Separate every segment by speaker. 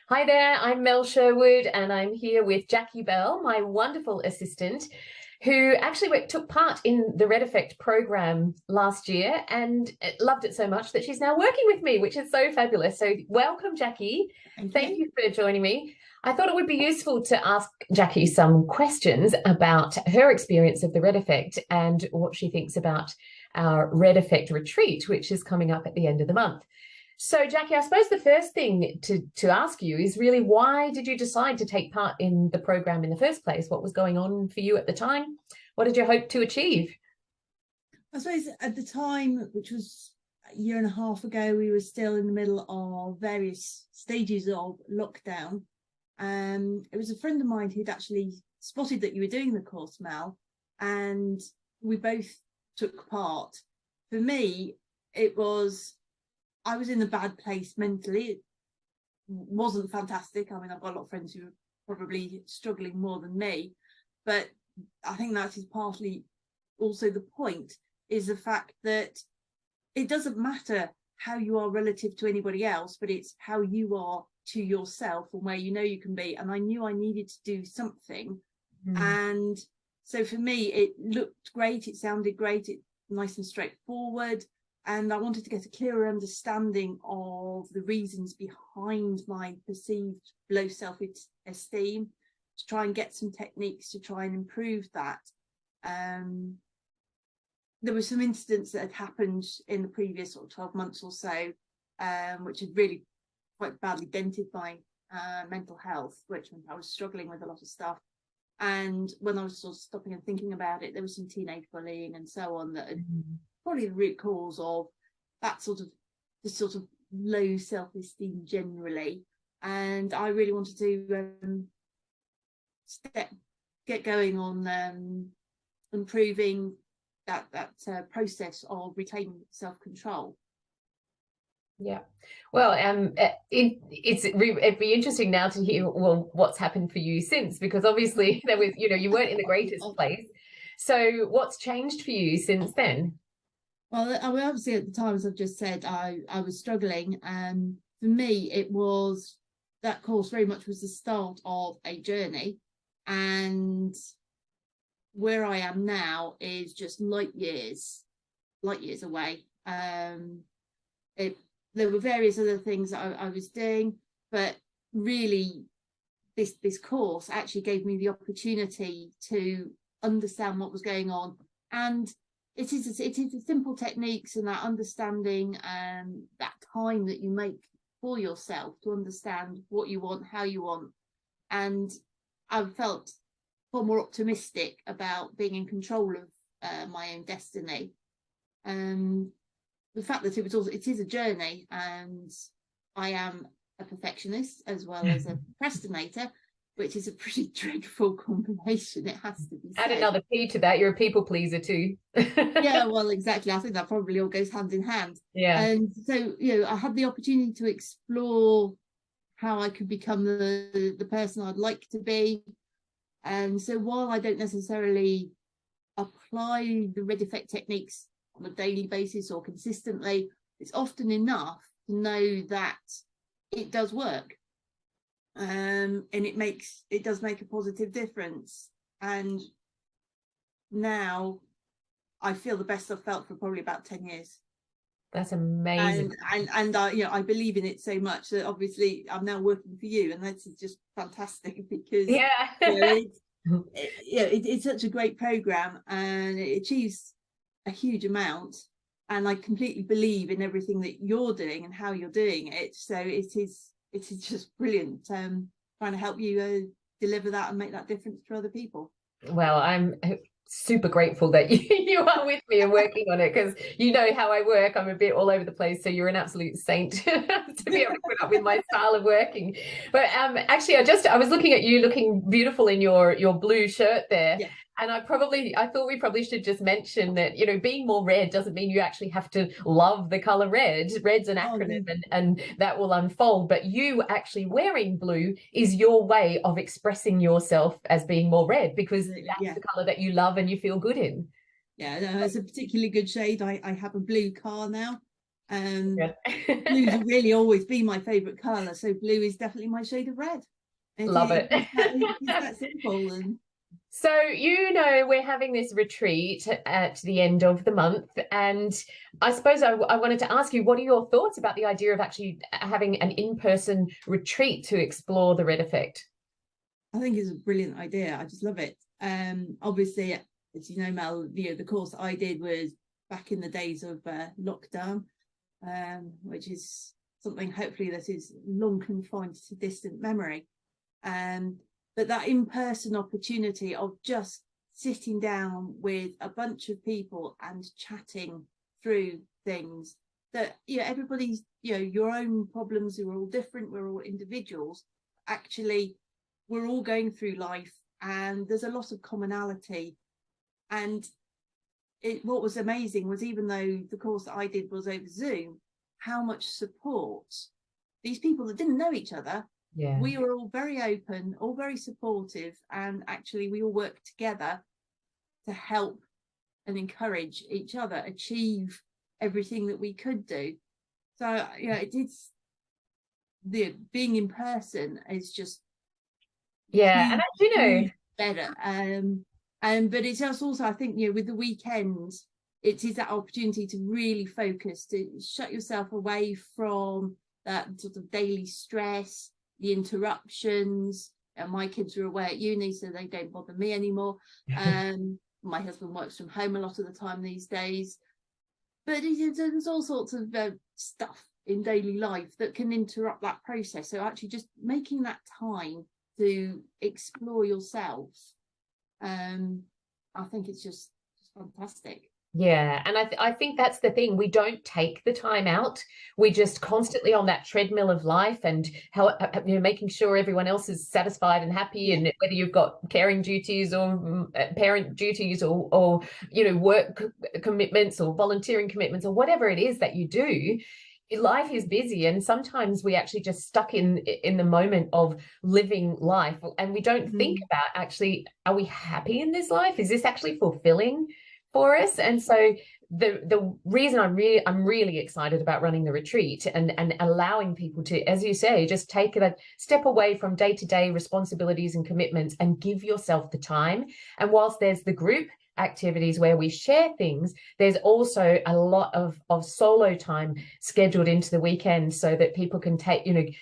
Speaker 1: Hi there, I'm Mel Sherwood and I'm here with Jacqui Bell, my wonderful assistant, who actually took part in the Red Effect program last year and loved it so much that she's now working with me, which is so fabulous. So welcome, Jacqui. Thank you for joining me. I thought it would be useful to ask Jacqui some questions about her experience of the Red Effect and what she thinks about our Red Effect retreat, which is coming up at the end of the month. So, Jacqui, I suppose the first thing to ask you is really, why did you decide to take part in the program in the first place? What was going on for you at the time? What did you hope to achieve?
Speaker 2: I suppose at the time, which was a year and a half ago, we were still in the middle of various stages of lockdown. It was a friend of mine who'd actually spotted that you were doing the course, Mel, and we both took part. For me, I was in a bad place mentally. It wasn't fantastic. I mean, I've got a lot of friends who are probably struggling more than me, but I think that is partly also the point, is the fact that it doesn't matter how you are relative to anybody else, but it's how you are to yourself and where you know you can be. And I knew I needed to do something. And so for me, it looked great. It sounded great. It's nice and straightforward. And I wanted to get a clearer understanding of the reasons behind my perceived low self-esteem, to try and get some techniques to try and improve that. There were some incidents that had happened in the previous 12 months or so, which had really quite badly dented my mental health, which I was struggling with a lot of stuff. And when I was sort of stopping and thinking about it, there was some teenage bullying and so on that had probably the root cause of that this sort of low self-esteem generally. And I really wanted to get going on improving that process of retaining self-control.
Speaker 1: Yeah, well, it'd be interesting now to hear what's happened for you since, because obviously there was, you weren't in the greatest place. So what's changed for you since then?
Speaker 2: Well, obviously at the time, as I've just said, I was struggling. For me, it was, that course very much was the start of a journey, and where I am now is just light years away. There were various other things that I was doing, but really this course actually gave me the opportunity to understand what was going on. And it is the simple techniques and that understanding and that time that you make for yourself to understand what you want, how you want. And I felt far more optimistic about being in control of my own destiny. The fact that it is a journey, and I am a perfectionist as well as a procrastinator, which is a pretty dreadful combination, it has to be said.
Speaker 1: Add another P to that, you're a people pleaser too.
Speaker 2: Yeah, well, exactly. I think that probably all goes hand in hand.
Speaker 1: Yeah.
Speaker 2: And so, I had the opportunity to explore how I could become the person I'd like to be. And so while I don't necessarily apply the Red Effect techniques on a daily basis or consistently, it's often enough to know that it does work. And it does make a positive difference. And now I feel the best I've felt for probably about 10 years.
Speaker 1: That's amazing.
Speaker 2: And I believe in it so much that obviously I'm now working for you, and that's just fantastic, because it's such a great program and it achieves a huge amount. And I completely believe in everything that you're doing and how you're doing it. So it is just brilliant, trying to help you deliver that and make that difference for other people.
Speaker 1: Well, I'm super grateful that you are with me and working on it, because you know how I work. I'm a bit all over the place, so you're an absolute saint to be able to put up with my style of working. But actually, I was looking at you looking beautiful in your blue shirt there.
Speaker 2: Yeah.
Speaker 1: And I thought we probably should just mention that, being more red doesn't mean you actually have to love the color red. Red's an acronym, and that will unfold. But you actually wearing blue is your way of expressing yourself as being more red, because that's the color that you love and you feel good in.
Speaker 2: Yeah, no, it's a particularly good shade. I have a blue car now,
Speaker 1: Yeah.
Speaker 2: Blue's really always been my favorite color, so blue is definitely my shade of red.
Speaker 1: Love it.
Speaker 2: It's that simple. And
Speaker 1: So, we're having this retreat at the end of the month. And I suppose I wanted to ask you, what are your thoughts about the idea of actually having an in-person retreat to explore the red effect?
Speaker 2: I think it's a brilliant idea. I just love it. Obviously, as you know, Mel, the course I did was back in the days of lockdown, which is something hopefully that is long confined to distant memory. But that in-person opportunity of just sitting down with a bunch of people and chatting through things that, everybody's, your own problems are all different. We're all individuals. Actually, we're all going through life and there's a lot of commonality. And what was amazing was, even though the course that I did was over Zoom, how much support these people that didn't know each other, we were all very open, all very supportive, and actually we all worked together to help and encourage each other achieve everything that we could do. So it is, the being in person is just
Speaker 1: And
Speaker 2: better. But it's also, I think, with the weekends, it is that opportunity to really focus, to shut yourself away from that sort of daily stress, the interruptions. And my kids are away at uni, so they don't bother me anymore. My husband works from home a lot of the time these days. But there's all sorts of stuff in daily life that can interrupt that process. So actually just making that time to explore yourself, I think it's just fantastic.
Speaker 1: Yeah, and I think that's the thing. We don't take the time out. We're just constantly on that treadmill of life, and how making sure everyone else is satisfied and happy, and whether you've got caring duties or parent duties or work commitments or volunteering commitments or whatever it is that you do. Life is busy, and sometimes we actually just stuck in the moment of living life, and we don't think about, actually, are we happy in this life? Is this actually fulfilling for us? And so the reason I'm really excited about running the retreat and allowing people to, as you say, just take a step away from day-to-day responsibilities and commitments and give yourself the time. And whilst there's the group activities where we share things, there's also a lot of solo time scheduled into the weekend, so that people can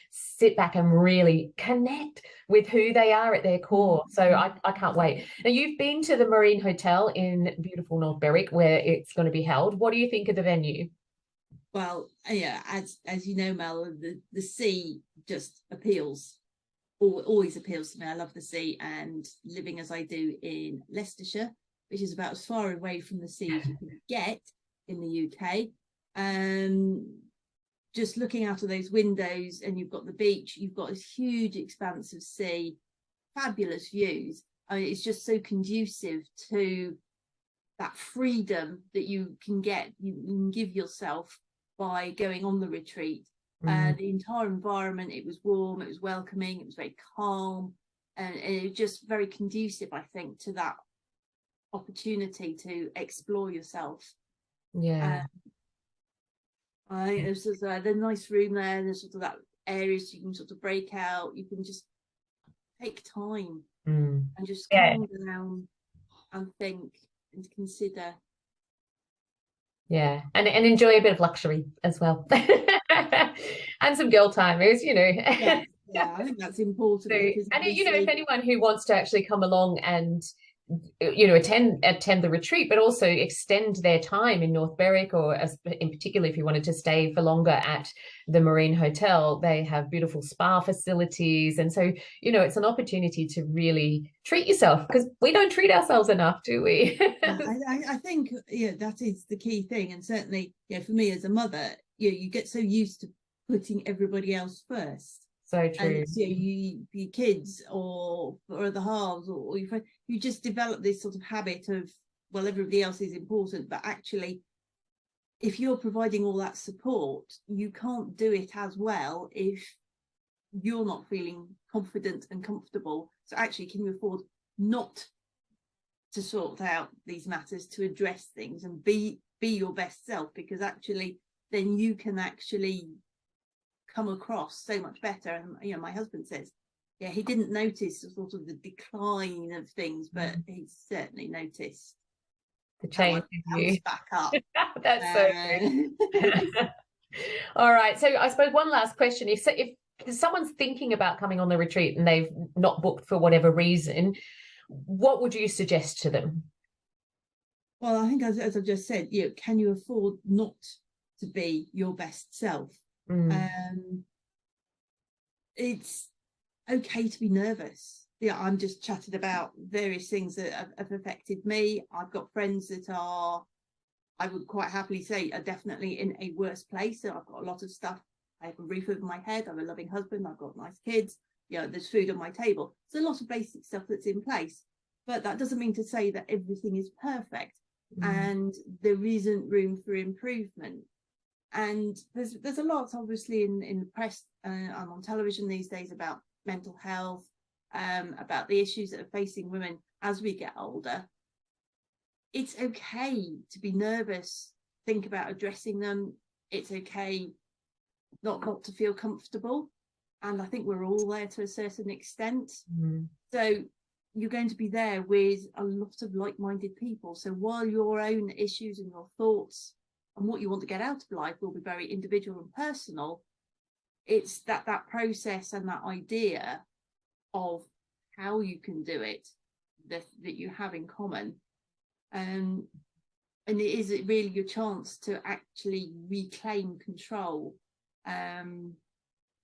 Speaker 1: sit back and really connect with who they are at their core. So I can't wait. Now, you've been to the Marine Hotel in beautiful North Berwick, where it's going to be held. What do you think of the venue?
Speaker 2: Well, as you know, Mel, the sea just appeals, always appeals to me. I love the sea, and living as I do in Leicestershire, which is about as far away from the sea as you can get in the UK. Just looking out of those windows, and you've got the beach, you've got this huge expanse of sea, fabulous views. I mean, it's just so conducive to that freedom that you can give yourself by going on the retreat. The entire environment, it was warm, it was welcoming, it was very calm, and it was just very conducive, I think, to that opportunity to explore yourself. I think there's a nice room there. There's sort of that areas you can sort of break out. You can just take time and just calm down and think and consider.
Speaker 1: And enjoy a bit of luxury as well. And some girl time is,
Speaker 2: Yeah, I think that's important.
Speaker 1: So, and if anyone who wants to actually come along and attend the retreat, but also extend their time in North Berwick, or in particular, if you wanted to stay for longer at the Marine Hotel, they have beautiful spa facilities. And so, it's an opportunity to really treat yourself, because we don't treat ourselves enough, do we?
Speaker 2: I think, that is the key thing. And certainly, for me as a mother, you get so used to putting everybody else first.
Speaker 1: So true.
Speaker 2: And your kids or the halves or your friends, you just develop this sort of habit of, well, everybody else is important, but actually, if you're providing all that support, you can't do it as well if you're not feeling confident and comfortable. So actually, can you afford not to sort out these matters, to address things and be your best self? Because actually, then you can actually come across so much better. And you know, my husband says, yeah, he didn't notice sort of the decline of things, but he's certainly noticed
Speaker 1: the change in you.
Speaker 2: Back up.
Speaker 1: That's so good. All right. So I suppose one last question. If someone's thinking about coming on the retreat and they've not booked for whatever reason, what would you suggest to them?
Speaker 2: Well, I think as I've just said, you know, can you afford not to be your best self? It's okay to be nervous. Yeah, I'm just chatted about various things that have affected me. I've got friends that are, I would quite happily say, are definitely in a worse place. So I've got a lot of stuff. I have a roof over my head. I'm a loving husband. I've got nice kids. You know, there's food on my table. There's a lot of basic stuff that's in place. But that doesn't mean to say that everything is perfect. And there isn't room for improvement. And there's a lot, obviously, in the press and on television these days about mental health, about the issues that are facing women as we get older. It's okay to be nervous, think about addressing them. It's okay not to feel comfortable. And I think we're all there to a certain extent. So you're going to be there with a lot of like-minded people. So while your own issues and your thoughts and what you want to get out of life will be very individual and personal, it's that process and that idea of how you can do it that you have in common. And it is really your chance to actually reclaim control.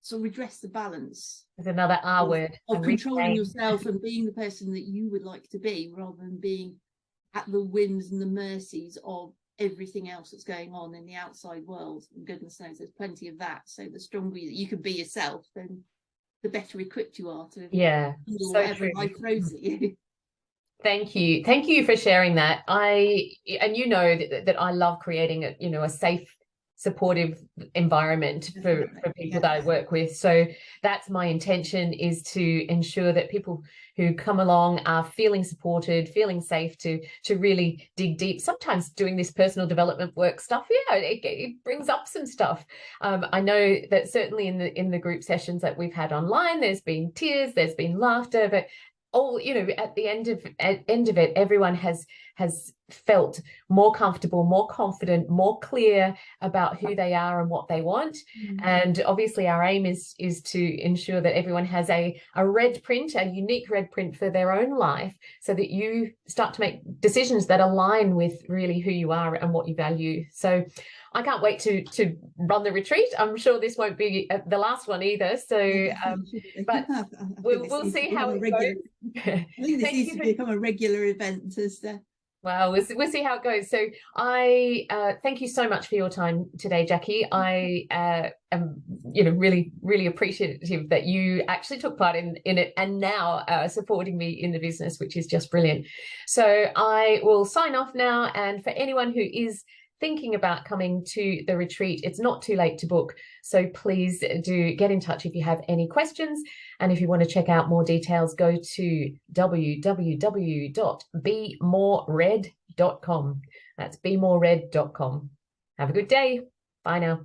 Speaker 2: So redress the balance.
Speaker 1: There's another R word.
Speaker 2: Of controlling yourself and being the person that you would like to be, rather than being at the whims and the mercies of everything else that's going on in the outside world. And goodness knows there's plenty of that. So the stronger you can be yourself, then the better equipped you are to handle whatever life throws at you.
Speaker 1: Thank you for sharing that. And you know that I love creating a safe, supportive environment for people that I work with. So that's my intention, is to ensure that people who come along are feeling supported, feeling safe to really dig deep. Sometimes doing this personal development work stuff, it brings up some stuff. I know that certainly in the group sessions that we've had online, there's been tears, there's been laughter, but all, at the end of it, everyone has felt more comfortable, more confident, more clear about who they are and what they want. And obviously our aim is to ensure that everyone has a red print, a unique red print for their own life, so that you start to make decisions that align with really who you are and what you value. So I can't wait to run the retreat. I'm sure this won't be the last one either. So, but we'll see how it goes.
Speaker 2: I think this needs to become a regular event.
Speaker 1: Well, we'll see how it goes. So I thank you so much for your time today, Jacqui. I am really, really appreciative that you actually took part in it, and now supporting me in the business, which is just brilliant. So I will sign off now. And for anyone who is thinking about coming to the retreat, it's not too late to book. So please do get in touch if you have any questions. And if you want to check out more details, go to www.bemorered.com. That's bemorered.com. Have a good day. Bye now.